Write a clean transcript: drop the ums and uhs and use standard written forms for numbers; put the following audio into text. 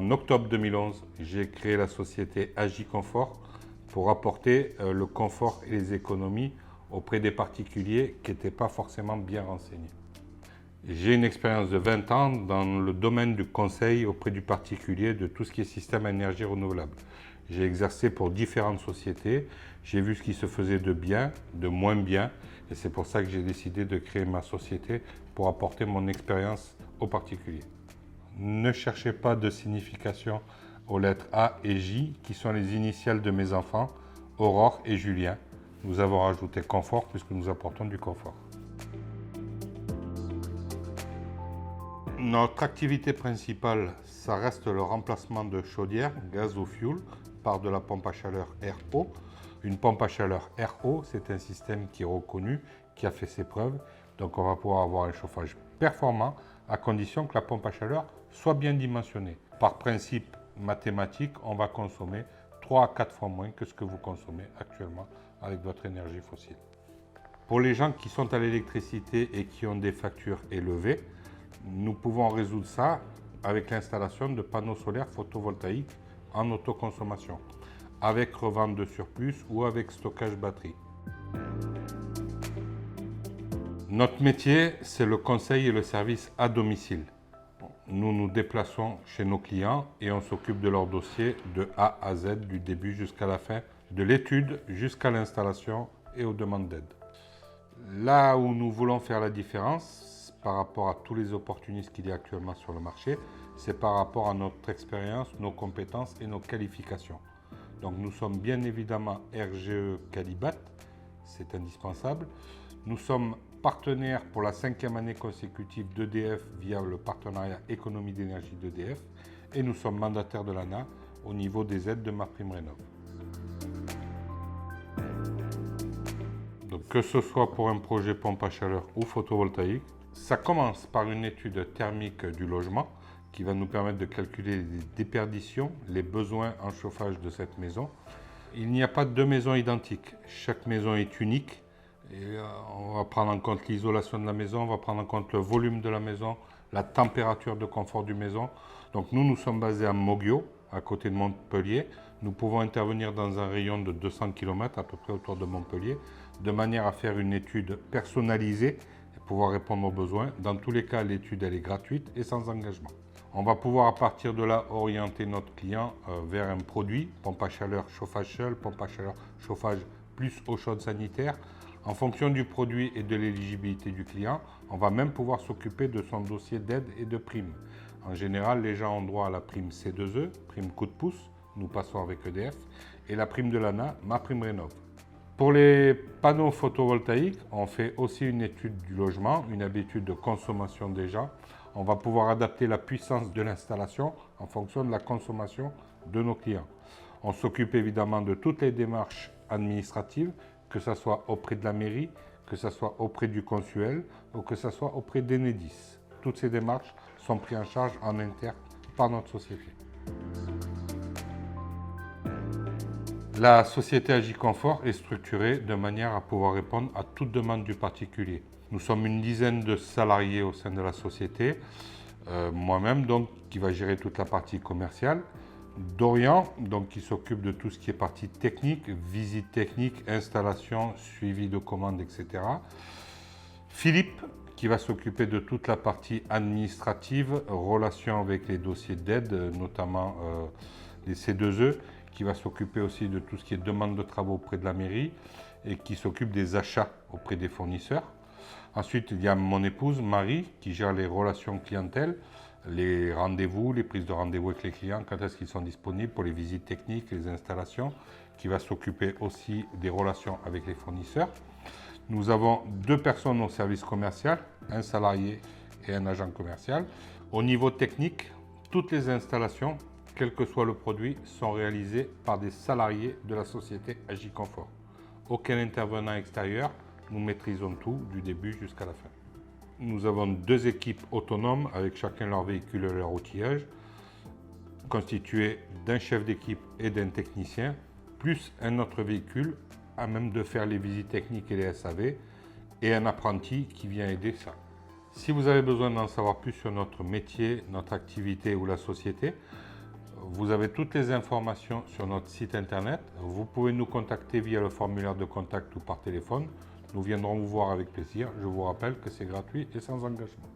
En octobre 2011, j'ai créé la société Agiconfort pour apporter le confort et les économies auprès des particuliers qui n'étaient pas forcément bien renseignés. J'ai une expérience de 20 ans dans le domaine du conseil auprès du particulier de tout ce qui est système à énergie renouvelable. J'ai exercé pour différentes sociétés, j'ai vu ce qui se faisait de bien, de moins bien, et c'est pour ça que j'ai décidé de créer ma société pour apporter mon expérience aux particuliers. Ne cherchez pas de signification aux lettres A et J, qui sont les initiales de mes enfants, Aurore et Julien. Nous avons rajouté confort puisque nous apportons du confort. Notre activité principale, ça reste le remplacement de chaudières, gaz au fioul, par de la pompe à chaleur RO. Une pompe à chaleur RO, c'est un système qui est reconnu, qui a fait ses preuves. Donc on va pouvoir avoir un chauffage performant à condition que la pompe à chaleur soit bien dimensionnée. Par principe mathématique, on va consommer 3 à 4 fois moins que ce que vous consommez actuellement avec votre énergie fossile. Pour les gens qui sont à l'électricité et qui ont des factures élevées, nous pouvons résoudre ça avec l'installation de panneaux solaires photovoltaïques en autoconsommation, avec revente de surplus ou avec stockage batterie. Notre métier, c'est le conseil et le service à domicile. Nous nous déplaçons chez nos clients et on s'occupe de leur dossier de A à Z, du début jusqu'à la fin, de l'étude jusqu'à l'installation et aux demandes d'aide. Là où nous voulons faire la différence par rapport à tous les opportunistes qu'il y a actuellement sur le marché, c'est par rapport à notre expérience, nos compétences et nos qualifications. Donc nous sommes bien évidemment RGE Qualibat, c'est indispensable. Nous sommes partenaires pour la 5e année consécutive d'EDF via le partenariat économie d'énergie d'EDF et nous sommes mandataires de l'ANA au niveau des aides de MaPrimeRénov'. Donc, que ce soit pour un projet pompe à chaleur ou photovoltaïque, ça commence par une étude thermique du logement qui va nous permettre de calculer les déperditions, les besoins en chauffage de cette maison. Il n'y a pas de deux maisons identiques, chaque maison est unique. Et on va prendre en compte l'isolation de la maison, on va prendre en compte le volume de la maison, la température de confort du maison. Donc nous sommes basés à Moguio, à côté de Montpellier. Nous pouvons intervenir dans un rayon de 200 km à peu près autour de Montpellier, de manière à faire une étude personnalisée et pouvoir répondre aux besoins. Dans tous les cas, l'étude elle est gratuite et sans engagement. On va pouvoir à partir de là orienter notre client vers un produit, pompe à chaleur chauffage seul, pompe à chaleur chauffage plus eau chaude sanitaire. En fonction du produit et de l'éligibilité du client, on va même pouvoir s'occuper de son dossier d'aide et de prime. En général, les gens ont droit à la prime C2E, prime coup de pouce, nous passons avec EDF, et la prime de l'ANA, MaPrimeRénov'. Pour les panneaux photovoltaïques, on fait aussi une étude du logement, une habitude de consommation des gens. On va pouvoir adapter la puissance de l'installation en fonction de la consommation de nos clients. On s'occupe évidemment de toutes les démarches administratives, que ce soit auprès de la mairie, que ce soit auprès du consuel ou que ce soit auprès d'Enedis. Toutes ces démarches sont prises en charge en interne par notre société. La société Agiconfort est structurée de manière à pouvoir répondre à toute demande du particulier. Nous sommes une dizaine de salariés au sein de la société, moi-même donc qui va gérer toute la partie commerciale. Dorian, donc qui s'occupe de tout ce qui est partie technique, visite technique, installation, suivi de commandes, etc. Philippe, qui va s'occuper de toute la partie administrative, relation avec les dossiers d'aide, notamment les C2E, qui va s'occuper aussi de tout ce qui est demande de travaux auprès de la mairie et qui s'occupe des achats auprès des fournisseurs. Ensuite, il y a mon épouse, Marie, qui gère les relations clientèle, les rendez-vous, les prises de rendez-vous avec les clients, quand est-ce qu'ils sont disponibles pour les visites techniques, les installations, qui va s'occuper aussi des relations avec les fournisseurs. Nous avons 2 personnes au service commercial, un salarié et un agent commercial. Au niveau technique, toutes les installations, quel que soit le produit, sont réalisées par des salariés de la société Agiconfort. Aucun intervenant extérieur, nous maîtrisons tout du début jusqu'à la fin. Nous avons 2 équipes autonomes avec chacun leur véhicule et leur outillage, constituées d'un chef d'équipe et d'un technicien, plus un autre véhicule à même de faire les visites techniques et les SAV, et un apprenti qui vient aider ça. Si vous avez besoin d'en savoir plus sur notre métier, notre activité ou la société, Vous avez toutes les informations sur notre site internet. Vous pouvez nous contacter via le formulaire de contact ou par téléphone. Nous viendrons vous voir avec plaisir. Je vous rappelle que c'est gratuit et sans engagement.